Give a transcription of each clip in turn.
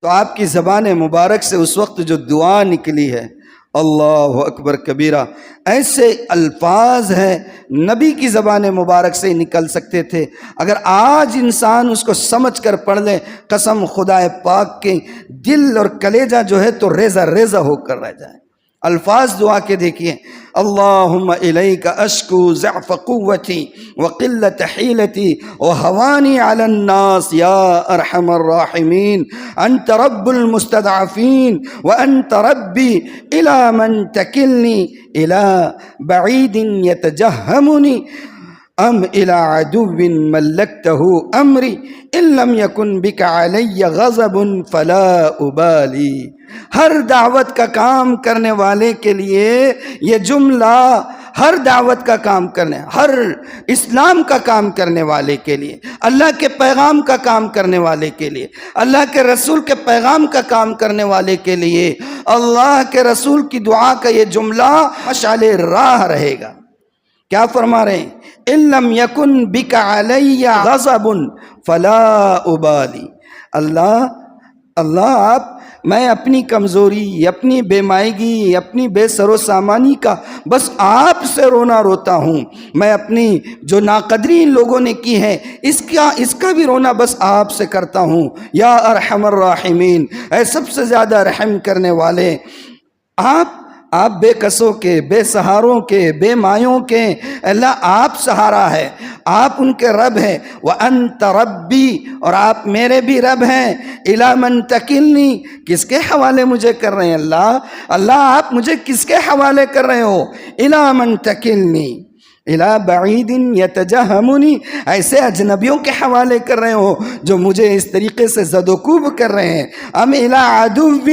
تو آپ کی زبان مبارک سے اس وقت جو دعا نکلی ہے، اللہ اکبر کبیرہ، ایسے الفاظ ہیں نبی کی زبان مبارک سے ہی نکل سکتے تھے۔ اگر آج انسان اس کو سمجھ کر پڑھ لے، قسم خدا پاک کے دل اور کلیجہ جو ہے تو ریزہ ریزہ ہو کر رہ جائے۔ الفاظ دعا کے دیکھیے، اللہم الیک اشکو ضعف قوتی وقلت حیلتی وہوانی علی الناس یا ارحم الراحمین، انت رب المستضعفین وانت ربی الی من تکلنی الی بعید یتجہمنی ام الی عدو ملکتہ امری ان لم یکن بک علی غضب فلا ابالی۔ ہر دعوت کا کام کرنے والے کے لیے یہ جملہ، ہر دعوت کا کام کرنے، ہر اسلام کا کام کرنے والے کے لیے، اللہ کے پیغام کا کام کرنے والے کے لیے، اللہ کے رسول کے پیغام کا کام کرنے والے کے لیے اللہ کے رسول کی دعا کا یہ جملہ مشعل راہ رہے گا۔ کیا فرما رہے ہیں؟ ان لم یکن بک علی غضب فلا ابالی۔ اللہ آپ، میں اپنی کمزوری، اپنی بے مائگی، اپنی بے سر و سامانی کا بس آپ سے رونا روتا ہوں، میں اپنی جو ناقدری ان لوگوں نے کی ہے اس کا بھی رونا بس آپ سے کرتا ہوں۔ یا ارحم الراحمین، اے سب سے زیادہ رحم کرنے والے، آپ بے کسوں کے، بے سہاروں کے، بے مایوں کے، اللہ آپ سہارا ہے، آپ ان کے رب ہیں۔ وَأَنْتَ رَبِّي، اور آپ میرے بھی رب ہیں۔ إِلَى مَنْ تَكِلْنِي، کس کے حوالے مجھے کر رہے ہیں اللہ آپ مجھے کس کے حوالے کر رہے ہو؟ إِلَى مَنْ تَكِلْنِي إِلَى بَعِيدٍ يَتَجَهَّمُنِي، ایسے اجنبیوں کے حوالے کر رہے ہو جو مجھے اس طریقے سے زد و کوب کر رہے ہیں۔ ام إِلَى عَدُوٍ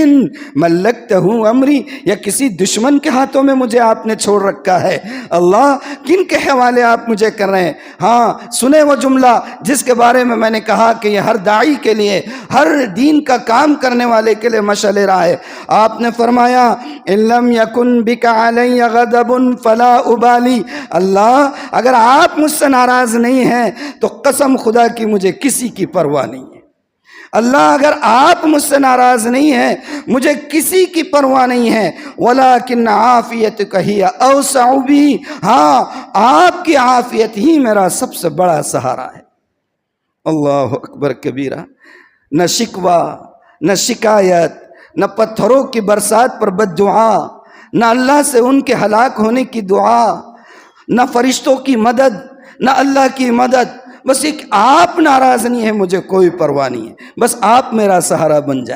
مَلَّكْتَهُ أَمْرِي، یا کسی دشمن کے ہاتھوں میں مجھے آپ نے چھوڑ رکھا ہے۔ اللہ کن کے حوالے آپ مجھے کر رہے ہیں؟ ہاں سنیں وہ جملہ جس کے بارے میں میں نے کہا کہ یہ ہر داعی کے لیے، ہر دین کا کام کرنے والے کے لیے مشعل راہ ہے۔ آپ نے فرمایا ان لم یکن بک علی غضب فلا ابالی، اللہ اگر آپ مجھ سے ناراض نہیں ہیں تو قسم خدا کی مجھے کسی کی پرواہ نہیں ہے۔ اللہ اگر آپ مجھ سے ناراض نہیں ہیں مجھے کسی کی پرواہ نہیں ہے۔ ولیکن عافیتک ہی اوسع بی، ہاں آپ کی عافیت ہی میرا سب سے بڑا سہارا ہے۔ اللہ اکبر کبیرہ۔ نہ شکوہ، نہ شکایت، نہ پتھروں کی برسات پر بد دعا، نہ اللہ سے ان کے ہلاک ہونے کی دعا، نہ فرشتوں کی مدد، نہ اللہ کی مدد، بس ایک آپ ناراض نہیں ہے، مجھے کوئی پرواہ نہیں ہے، بس آپ میرا سہارا بن جائے۔